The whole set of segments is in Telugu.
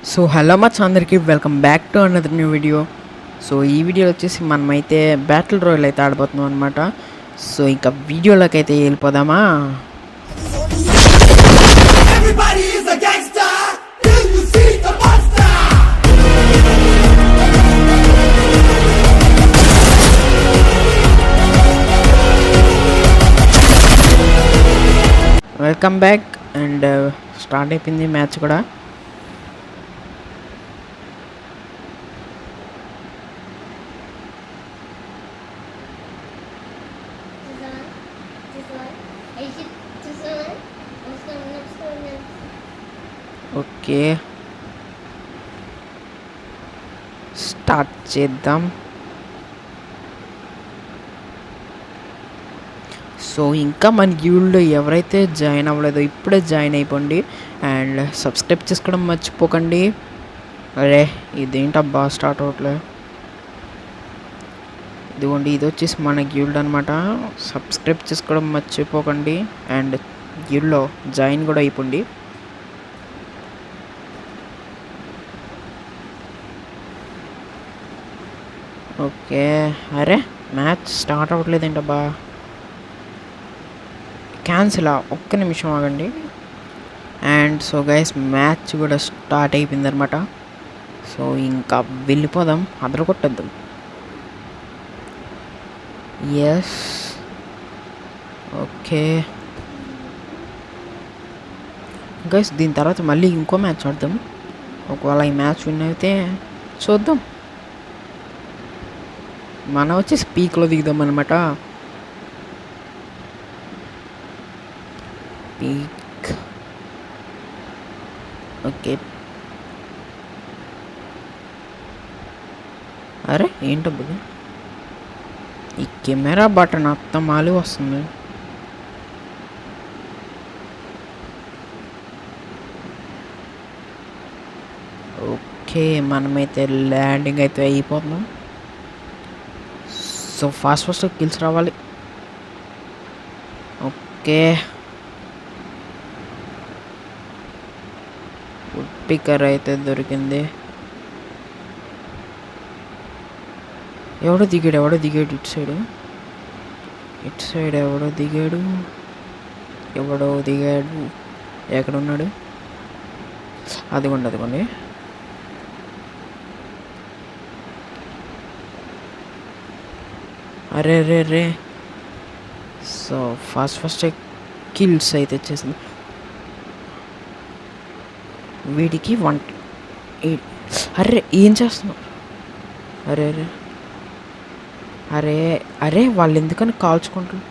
సో హలో మచ్ అందరికీ welcome back to another new video. So ఈ వీడియోలో వచ్చేసి మనమైతే బ్యాటిల్ రాయల్ అయితే ఆడబోతున్నాం అనమాట. సో ఇంకా వీడియోలోకి అయితే వెళ్ళిపోదామా. Everybody is a gangster till you see the monster. Welcome back and start అయిపోయింది మ్యాచ్ కూడా. ఓకే స్టార్ట్ చేద్దాం. సో ఇంకా మన గిల్డ్లో ఎవరైతే జాయిన్ అవ్వలేదో ఇప్పుడే జాయిన్ అయిపోండి అండ్ సబ్స్క్రైబ్ చేసుకోవడం మర్చిపోకండి. అరే ఇదేంటబ్బా స్టార్ట్ అవట్లే. ఇదిగోండి ఇది వచ్చేసి మన గిల్డ్ అనమాట. సబ్స్క్రైబ్ చేసుకోవడం మర్చిపోకండి అండ్ గిల్డ్లో జాయిన్ కూడా అయిపోండి. ఓకే అరే మ్యాచ్ స్టార్ట్ అవ్వట్లేదేంటబ్బా. క్యాన్సిల్ ఒక్క నిమిషం ఆగండి. అండ్ సో గైస్ మ్యాచ్ కూడా స్టార్ట్ అయిపోయింది అనమాట. సో ఇంకా వెళ్ళిపోదాం, అదర కొట్టద్దాం. ఎస్ ఓకే గైస్ దీని తర్వాత మళ్ళీ ఇంకో మ్యాచ్ ఆడదాం. ఒకవేళ ఈ మ్యాచ్ విన్ అయితే చూద్దాం. మనం వచ్చి స్పీక్లో దిగుదాం అనమాట. Peak okay. అరే ఏంటబ్బా ఈ కెమెరా బటన్ అత్తమాలి వస్తుంది. ఓకే మనమైతే ల్యాండింగ్ అయితే అయిపోతున్నాం. సో ఫాస్ట్ కిల్స్ రావాలి. ఓకే వుడ్ పికర్ అయితే దొరికింది. ఎవడో దిగాడు ఇటు సైడ్ ఎవడో దిగాడు. ఎక్కడున్నాడు? అదిగోండి. అరే రే సో ఫాస్ట్ కిల్స్ అయితే వచ్చేసింది. వీడికి 1 అరే ఏం చేస్తున్నారు? అరే వాళ్ళు ఎందుకని కాల్చుకుంటారు?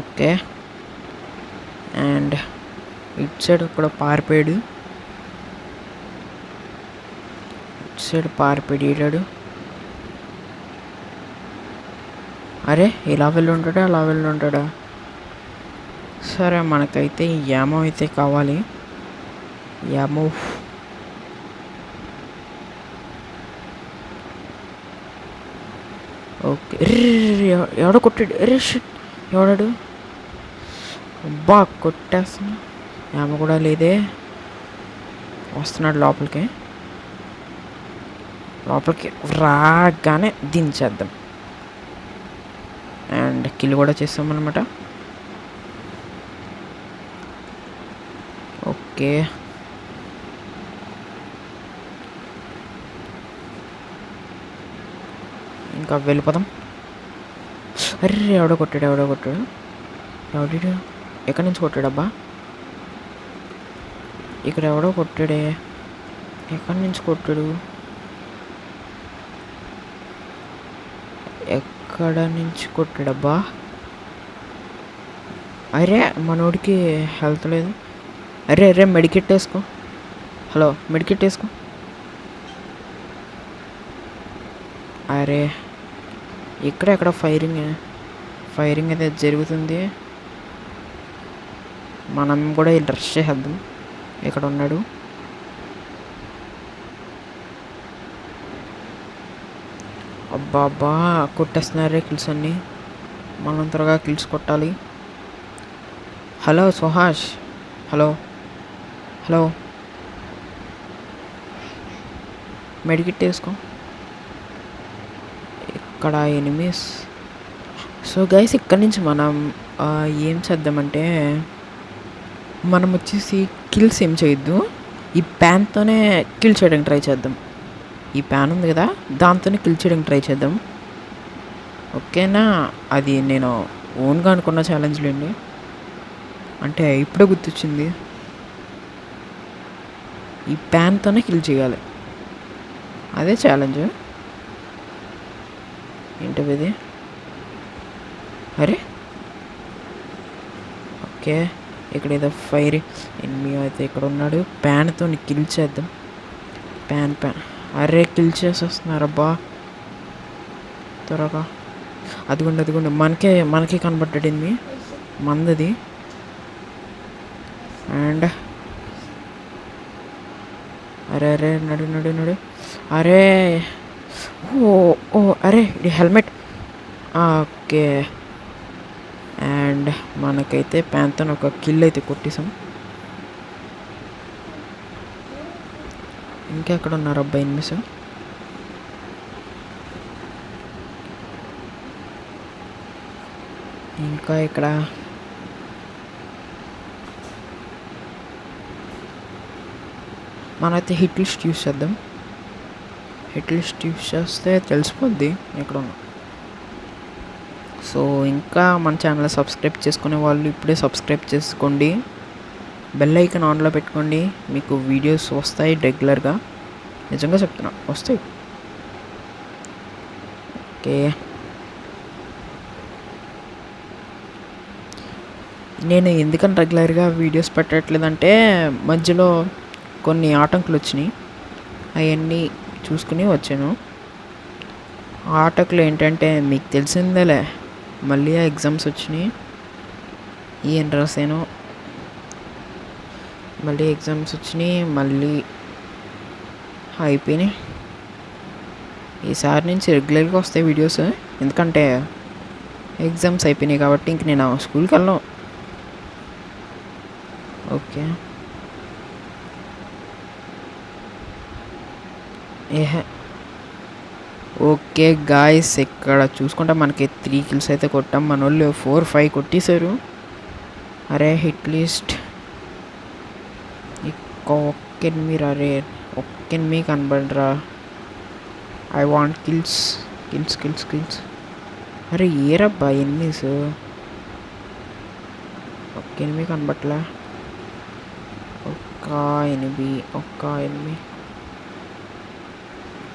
ఓకే అండ్ ఇటు సైడ్ కూడా పారిపోయాడు. పారిపోయాడు. అరే ఇలా వెళ్ళి ఉంటాడా అలా వెళ్ళి ఉంటాడా? సరే మనకైతే యామో అయితే కావాలి. Ammo okay. ఎవడో కొట్టాడు. అరే షిట్ ఎవడాడు? అబ్బా కొట్టేస్తున్నా. యామో కూడా లేదే. వస్తున్నాడు లోపలికి రాగానే దించేద్దాం. అండ్ కిల్ కూడా చేస్తామన్నమాట. ఓకే ఇంకా వెళ్ళిపోదాం. అరే ఎవడో కొట్టాడు. ఎవడు ఎక్కడి నుంచి కొట్టాడబ్బా? ఇక్కడ ఎవడో కొట్టాడే. ఎక్కడి నుంచి కొట్టాడు? ఎక్కడ నుంచి కొట్టాడబ్బా? అరే మనోడికి హెల్త్ లేదు. అరే మెడికెట్ వేసుకో. హలో మెడికెట్ వేసుకో. అరే ఎక్కడ ఫైరింగ్ అయితే జరుగుతుంది. మనం కూడా రష్ చేద్దాం. ఇక్కడ ఉన్నాడు. అబ్బా కొట్టేస్తున్నారే కిల్స్ అన్నీ. మనం త్వరగా కిల్స్ కొట్టాలి. Hello Suhas, hello hello medkit వేసుకో. ఇక్కడ ఎనిమీస్. సో గైస్ ఇక్కడ నుంచి మనం ఏం చేద్దామంటే మనం వచ్చేసి కిల్స్ ఏం చేయొద్దు, ఈ ప్యాన్తోనే కిల్ చేయడానికి ట్రై చేద్దాం. ఈ ప్యాన్ ఉంది కదా దాంతోనే కిల్ చేయడానికి ట్రై చేద్దాం. ఓకేనా? అది నేను ఓన్గా అనుకున్న ఛాలెంజ్లు అండి, అంటే ఇప్పుడే గుర్తొచ్చింది. ఈ ప్యాన్తోనే కిల్ చేయాలి, అదే ఛాలెంజ్. ఏంటవి ఇది? అరే ఓకే, ఇక్కడ ఏదో ఫైర్ ఎనిమి అయితే ఇక్కడ ఉన్నాడు. ప్యాన్తో కిల్ చేద్దాం. ప్యాన్ అరే కిల్ చేసేస్తున్నారబ్బా త్వరగా. అదిగోండి మనకే కనబడ్డాడు ఎనిమి, మందది. అండ్ అరే అరే నడు. అరే ఓ అరే ఇది హెల్మెట్. ఓకే, అండ్ మనకైతే ప్యాంతో ఒక కిల్ అయితే కొట్టేసాం. ఇంకా ఎక్కడ ఉన్నారు అబ్బాయి ఎనిమిస్? ఇంకా ఇక్కడ మనమైతే హిట్ లిస్ట్ యూస్ చేద్దాం. హిట్ లిస్ట్ యూస్ చేస్తే తెలిసిపోద్ది ఎక్కడ ఉన్నా. సో ఇంకా మన ఛానల్ సబ్స్క్రైబ్ చేసుకునే వాళ్ళు ఇప్పుడే సబ్స్క్రైబ్ చేసుకోండి, బెల్ ఐకాన్ ఆన్లో పెట్టుకోండి. మీకు వీడియోస్ వస్తాయి రెగ్యులర్గా, నిజంగా చెప్తున్నా వస్తాయి. ఓకే, నేను ఎందుకని రెగ్యులర్గా వీడియోస్ పెట్టట్లేదంటే మధ్యలో కొన్ని ఆటంకులు వచ్చినాయి, అవన్నీ చూసుకుని వచ్చాను. ఆటంకులు ఏంటంటే మీకు తెలిసిందేలే, మళ్ళీ ఆ ఎగ్జామ్స్ వచ్చినాయి, ఏం రాసాను, మళ్ళీ ఎగ్జామ్స్ వచ్చినాయి, మళ్ళీ అయిపోయినాయి. ఈసారి నుంచి రెగ్యులర్గా వస్తాయి వీడియోస్, ఎందుకంటే ఎగ్జామ్స్ అయిపోయినాయి కాబట్టి ఇంక నేను స్కూల్కి వెళ్ళను. ఓకే, ఓకే గాయస్, ఇక్కడ చూసుకుంటే మనకి 3 కిల్స్ అయితే కొట్టాం. మన వాళ్ళు 4-5 కొట్టేశారు. అరే హిట్ లిస్ట్ మీరు అరే ఒక్కని కనబడరా. I want kills. అరే ఏరబ్బా ఎనిమిస్, ఒక్కని కనబట్లా. ఒక్క ఎనిమిది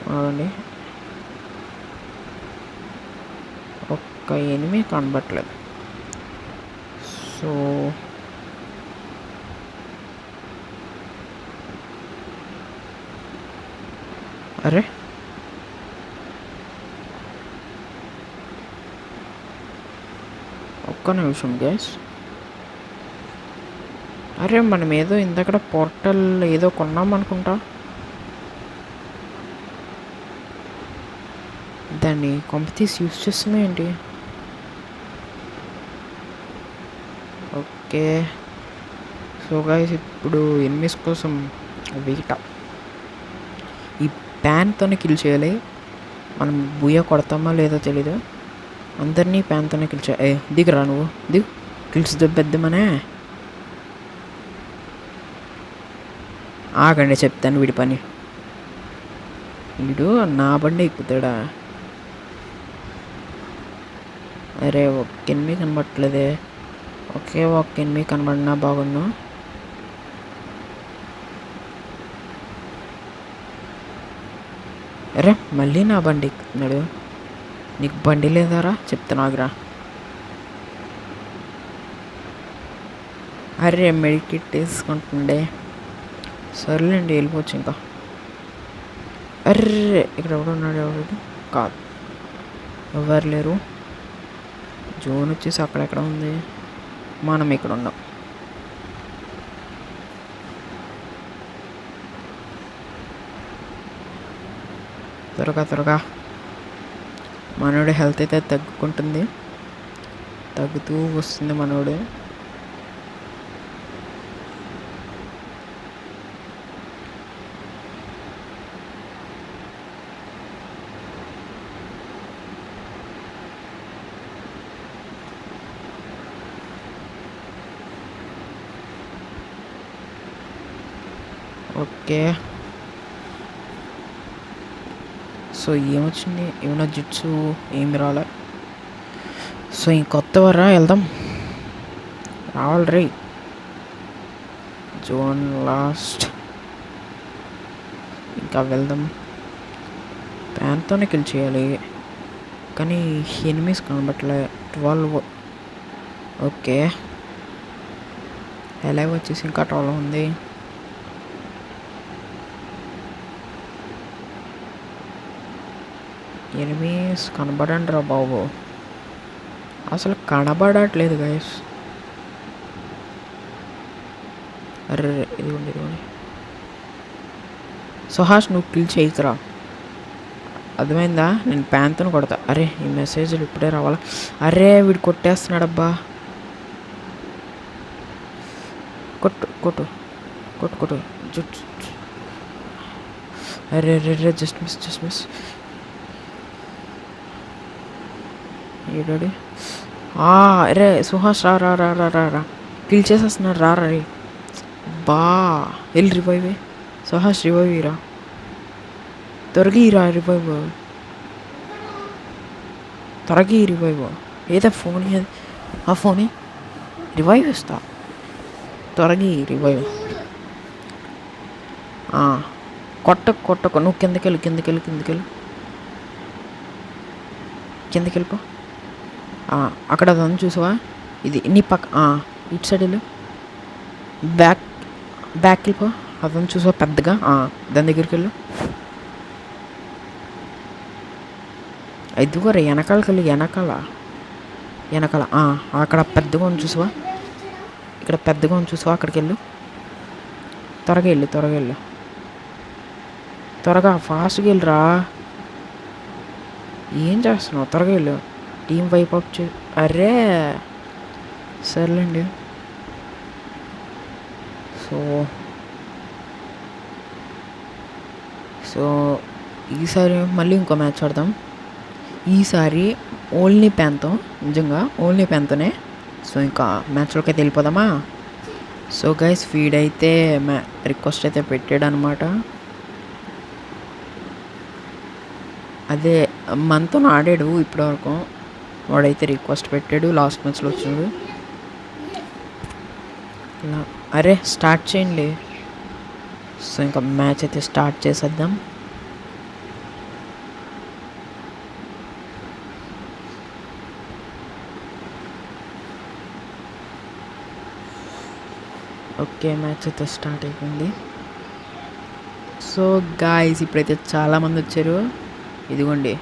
అవునండి, ఒక్క ఎనిమిది కనబట్టలేదు. సో అరే ఒక్క నిమిషం గ్యాస్. అరే మనం ఏదో ఇంతకడ పోర్టల్ ఏదో కొన్నాం అనుకుంటా, దాన్ని కంపెనీస్ యూస్ చేస్తున్నాయి ఏంటి? ఓకే, సో గైస్ ఇప్పుడు ఎనిమిస్ కోసం వెయిట్. ఈ ప్యాన్తోనే కిల్ చేయాలి. మనం బుయ్య కొడతామా లేదో తెలీదు. అందరినీ ప్యాన్తోనే కిల్ చేయాలి. దిగురా నువ్వు, దిగు, కిల్స్ దెబ్బేద్దామనే. ఆగండి చెప్తాను వీడి పని. వీడు నా బండి ఎక్కుతాడా? అరే ఒక్క ఎనిమిది కనబట్టలేదే. ఒకే ఒక్క ఎనిమిది కనబడినా బాగున్నా. అరే మళ్ళీ నా బండి ఎక్కుతున్నాడు. నీకు బండి లేదారా? చెప్తాను ఆగ్రా. అరే మెడికిట్ వేసుకుంటుండే. సర్లేండి వెళ్ళిపోవచ్చు ఇంకా. అర్రే ఇక్కడ ఎవడు ఉన్నాడు? ఎవరు కాదు, ఎవరు లేరు. జోన్ వచ్చేసి అక్కడెక్కడ ఉంది, మనం ఇక్కడ ఉన్నాం. త్వరగా మనోడి హెల్త్ అయితే తగ్గుకుంటుంది, తగ్గుతూ వస్తుంది మనోడు. ఓకే. సో ఏమొచ్చింది? ఏమన్నా జిట్సు ఏమి రాలే. సో కొత్త వరా వెళ్దాం. రావాలి రే. Zone last. ఇంకా వెళ్దాం. ప్యాన్తోనే కిల్ చేయాలి, కానీ ఎనిమీస్ కనబట్టలే. 12. ఓకే, ఎలైవ్ వచ్చేసి ఇంకా 12 ఉంది. ఎనిమీస్ కనబడండి రా బాబు, అసలు కనబడట్లేదు గైస్. అరే ఇదిగోండి ఇదిగోండి. సుహాష్ నువ్వు కిల్ చేయకురా, అర్థమైందా? నేను ప్యాంతోని కొడతా. అరే ఈ మెసేజ్లు ఇప్పుడే రావాలా? అరే వీడు కొట్టేస్తున్నాడబ్బా. కొట్టు కొట్టు కొట్టు కొట్టు. జుట్టు. అరే రే రే, జస్ట్ మిస్. ఏడాడి. అరే సుహాష్ రా రా రా రా రా రా, కిల్ చేసేస్తున్నాడు. రా రే బా, వెళ్ళి రివైవ్. సుహాష్ రివైవ్ రా, త్వరగా రా రివైవ్, త్వరగా రివైవ్. ఏదో ఫోన్ అది, ఆ ఫోన్ రివైవ్ ఇస్తా, త్వరగా రివైవ్. కొట్టకు నువ్వు కిందకి వెళ్ళిపో. అక్కడ అదని చూసావా? ఇది నీ పక్క ఇటు సైడ్ వెళ్ళు. బ్యాక్ వెళ్ళిపో. అదని చూసావా పెద్దగా? దాని దగ్గరికి వెళ్ళు. ఇదిగోరా వెనకాలకి వెళ్ళి, వెనకాల అక్కడ పెద్దగా ఉంది చూసావా? ఇక్కడ పెద్దగా ఉంది చూసావా? అక్కడికి వెళ్ళు. త్వరగా వెళ్ళు, త్వరగా ఫాస్ట్గా వెళ్ళిరా. ఏం చేస్తున్నావు? త్వరగా వెళ్ళు. టీం వైప్ అప్ అరే సర్లేండి. సో ఈసారి మళ్ళీ ఇంకో మ్యాచ్ ఆడదాం. ఈసారి ఓన్లీ ప్యాన్తో, నిజంగా ఓన్లీ ప్యాన్తోనే. సో ఇంకా మ్యాచ్లోకి అయితే వెళ్ళిపోదామా? సో గైస్ వీడైతే రిక్వెస్ట్ అయితే పెట్టాడు అనమాట. అదే మనతో ఆడాడు ఇప్పటివరకు, వాడైతే రిక్వెస్ట్ పెట్టాడు. లాస్ట్ మ్యాచ్లో వచ్చాడు. అరే స్టార్ట్ చేయండి. సో ఇంకా మ్యాచ్ అయితే స్టార్ట్ చేసేద్దాం. ఓకే, మ్యాచ్ అయితే స్టార్ట్ అయిపోయింది. సో గాయ్స్ ఇప్పుడైతే చాలామంది వచ్చారు. ఇదిగోండి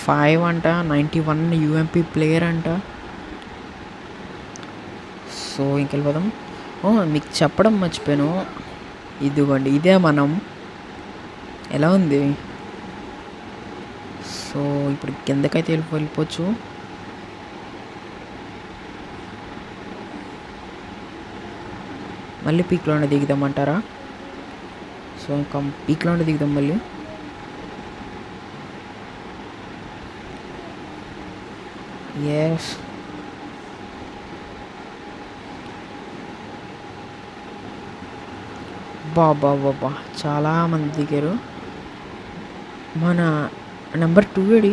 5 అంట, 91 UMP ప్లేయర్ అంట. సో ఇంకెళ్ళిపోదాం. మీకు చెప్పడం మర్చిపోయాను, ఇదిగోండి ఇదే మనం. ఎలా ఉంది? సో ఇప్పుడు కిందకైతే వెళ్ళిపోవచ్చు. మళ్ళీ పీక్లోనే దిగుదామంటారా? సో ఇంకా పీక్లోనే దిగుదాం మళ్ళీ. ఎస్, బాబా చాలామంది దిగారు. మన నెంబర్ 2 ఏడి?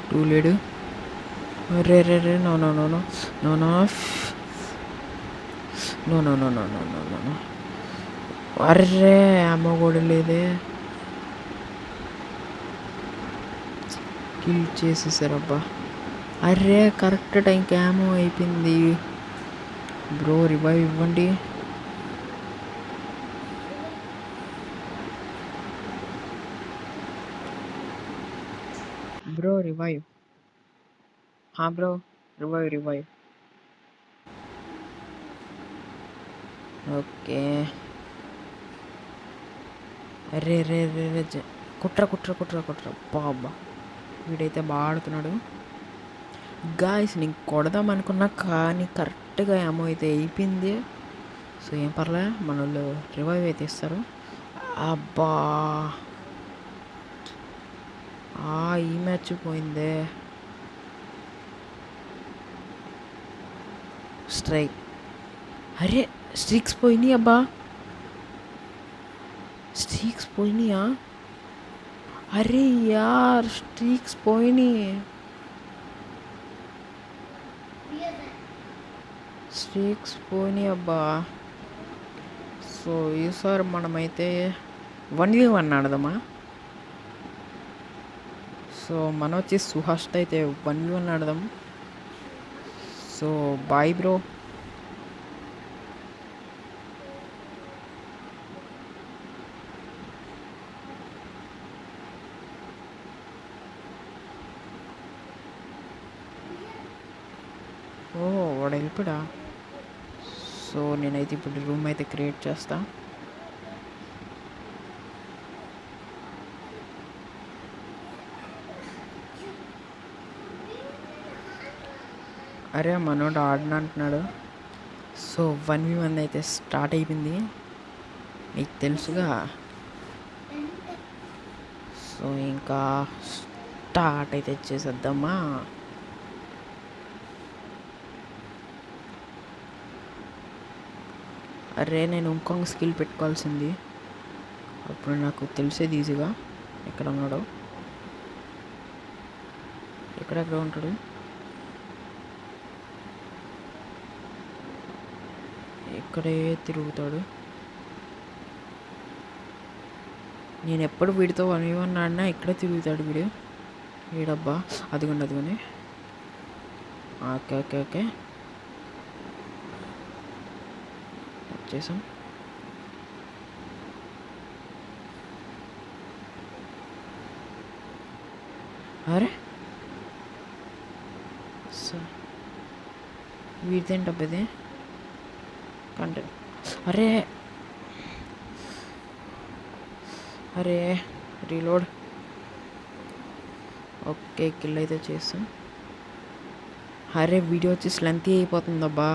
2 లేడు. రే నో అర్రే అమ్మ కూడా లేదే. కిల్ చేసేసారబ్బా. అర్రే కరెక్ట్ టైంకి ఏమో అయిపోయింది. బ్రో రివైవ్ ఇవ్వండి. Bro revive. Bro revive. Okay. అరే రే కుట్ర బాబా, వీడైతే బాగా ఆడుతున్నాడు. గాయస్ నేను కొడదాం అనుకున్నా, కానీ కరెక్ట్గా ఏమో అయితే అయిపోయింది. సో ఏం పర్లే, మన వాళ్ళు రివైవ్ అయితే ఇస్తారు. అబ్బా ఈ మ్యాచ్ పోయిందే. స్ట్రైక్. అరే స్ట్రీక్స్ పోయినాయి అబ్బా, స్ట్రీక్స్ పోయినాయా? అరే యార్ స్ట్రీక్స్ పోయినాయి, స్ట్రీక్స్ పోయినాయి అబ్బా. సో ఈసారి మనమైతే 1v1 ఆడదామా? సో మనం వచ్చి సుహాష్తో అయితే 1v1 ఆడదాం. So bye bro. ఓ వాడు వెళ్ళిపోడా? సో నేనైతే ఇప్పుడు రూమ్ అయితే క్రియేట్ చేస్తా. అరే మనోడు ఆడను అంటున్నాడు. సో 1v1 అయితే స్టార్ట్ అయిపోయింది, మీకు తెలుసుగా. సో ఇంకా స్టార్ట్ అయితే చేసేద్దామా? అరే నేను ఇంకొక స్కిల్ పెట్టుకోవాల్సింది, అప్పుడు నాకు తెలిసేది ఈజీగా. ఎక్కడ ఉన్నాడో, ఎక్కడెక్కడ ఉంటాడు? ఇక్కడే తిరుగుతాడు. నేను ఎప్పుడు వీడితో 1v1 ఆడినా ఇక్కడే తిరుగుతాడు వీడు. వీడబ్బా, అదిగోండి అదిగోండి. ఓకే ఓకే ఓకే వచ్చేసాం. అరే వీడిదేంటబ్బా ఇది కంటెంట్? అరే అరే రీలోడ్. ఓకే కిల్ అయితే చేస్తాం. అరే వీడియో వచ్చేసి లెంతీ అయిపోతుందబ్బా,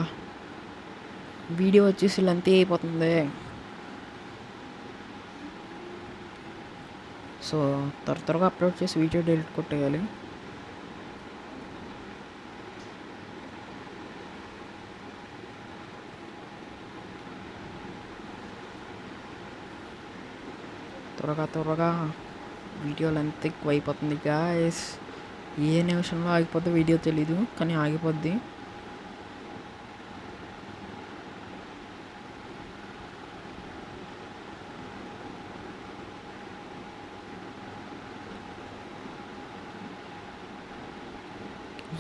వీడియో వచ్చేసి లెంతీ అయిపోతుంది. సో త్వరగా అప్లోడ్ చేసి వీడియో డిలీట్ కొట్టేయాలి. త్వరగా వీడియో లెంత్ ఎక్కువ అయిపోతుంది గాయస్. ఏ నిమిషంలో ఆగిపోద్ది వీడియో తెలీదు, కానీ ఆగిపోద్ది.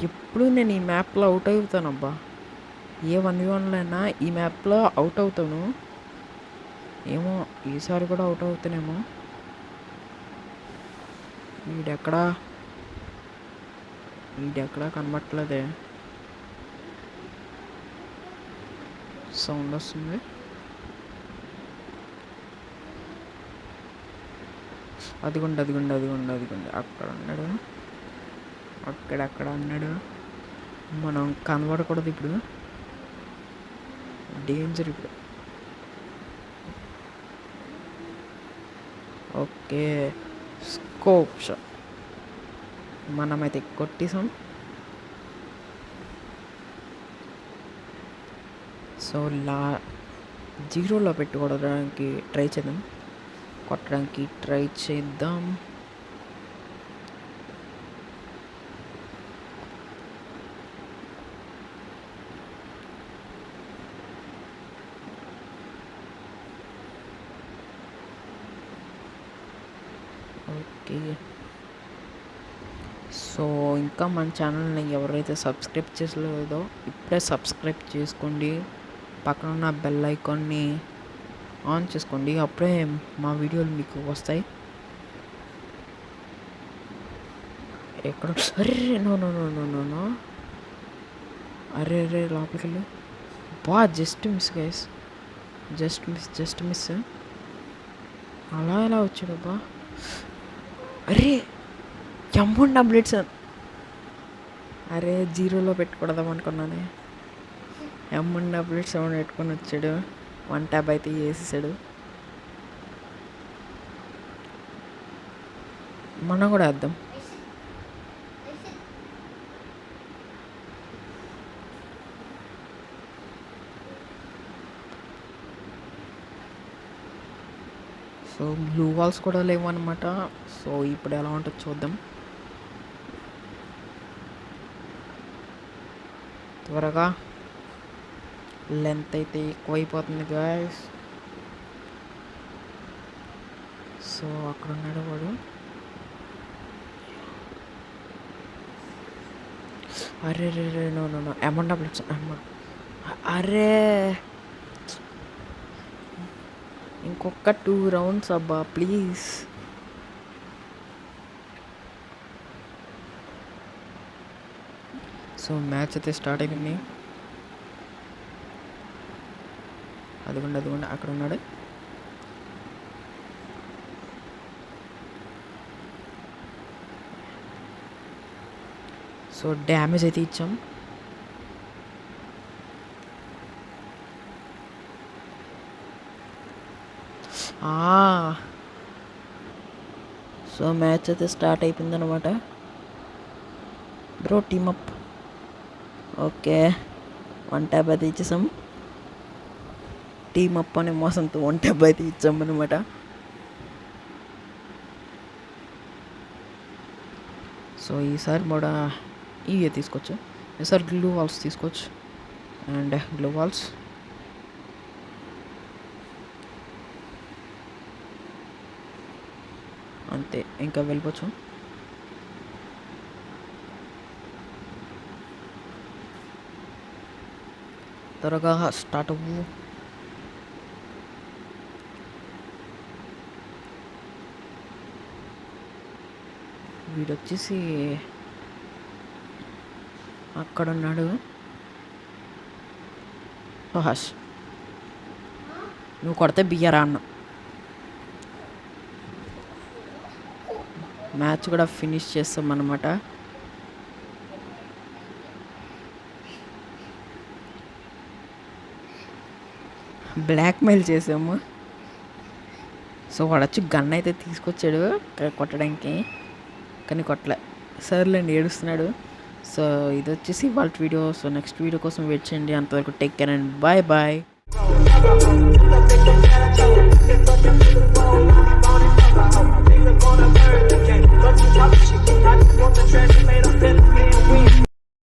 ఎప్పుడు నేను ఈ మ్యాప్లో అవుట్ అవుతానబ్బా, ఏ 1v1లో అయినా ఈ మ్యాప్లో అవుట్ అవుతాను. ఏమో ఈసారి కూడా అవుట్ అవుతానేమో. వీడెక్కడా కనబట్టలేదే. సౌండ్ వస్తుంది. అదిగోండి అక్కడ ఉన్నాడు, అక్కడ అన్నాడు. మనం కనబడకూడదు ఇప్పుడు, డేంజర్ ఇప్పుడు. ఓకే స్కోప్ షాట్ మనమైతే కొట్టేసాం. సో జీరోలో పెట్టుకోవడానికి ట్రై చేద్దాం, కొట్టడానికి ట్రై చేద్దాం. ఓకే సో ఇంకా మన ఛానల్ని ఎవరైతే సబ్స్క్రైబ్ చేసలేదో ఇప్పుడే సబ్స్క్రైబ్ చేసుకోండి, పక్కన ఉన్న బెల్ ఐకాన్ని ఆన్ చేసుకోండి, అప్పుడే మా వీడియోలు మీకు వస్తాయి. ఎక్కడ? అరే నో అరే లోపలికి వెళ్ళు. Just miss guys, just miss. అలా ఎలా వచ్చాడబ్బా? అరే M1 అప్డేట్స్. అరే జీరోలో పెట్టుకూడదాం అనుకున్నానే. M1 అప్డేట్స్ ఏమైనా పెట్టుకొని వచ్చాడు, 1 ట్యాబ్ అయితే వేసేసాడు. మనం కూడా వేద్దాం. సో బ్లూ వాల్స్ కూడా లేవు అనమాట. సో ఇప్పుడు ఎలా ఉంటుందో చూద్దాం. త్వరగా, లెంత్ అయితే ఎక్కువైపోతుంది గాయస్. సో అక్కడ ఉన్నాడు వాడు. అరే రే రే నో నో నో M1 అరే ఇంకొక 2 రౌండ్స్ అబ్బా ప్లీజ్. సో మ్యాచ్ అయితే స్టార్ట్ అయింది. అదిగోండి అక్కడ ఉన్నాడు. సో డ్యామేజ్ అయితే ఇచ్చాం. సో మ్యాచ్ అయితే స్టార్ట్ అయిపోయింది అనమాట. Bro team up. ఓకే 1 ట్యాబ్ అయితే ఇచ్చేసాం. టీమప్ అనే మోసంతో 1 ట్యాబ్ అయితే ఇచ్చాం అనమాట. సో ఈసారి కూడా ఇవే తీసుకోవచ్చు. ఈసారి గ్లూ వాల్స్ తీసుకోవచ్చు. అండ్ గ్లూ వాల్స్ అంతే, ఇంకా వెళ్ళిపోవచ్చు. త్వరగా స్టార్ట్ అవ్వు. వీడొచ్చేసి అక్కడ ఉన్నాడు. సుహాష్ నువ్వు కొడితే బియ్యరా అన్న. మ్యాచ్ కూడా ఫినిష్ చేస్తాం అన్నమాట. బ్లాక్మెయిల్ చేసాము. సో వాడు వచ్చి గన్ అయితే తీసుకొచ్చాడు కొట్టడానికి, కానీ కొట్టలే. సర్లేండి ఏడుస్తున్నాడు. సో ఇది వచ్చేసి వాళ్ళ వీడియో. సో నెక్స్ట్ వీడియో కోసం వెయిట్ చేయండి. అంతవరకు take care and bye bye.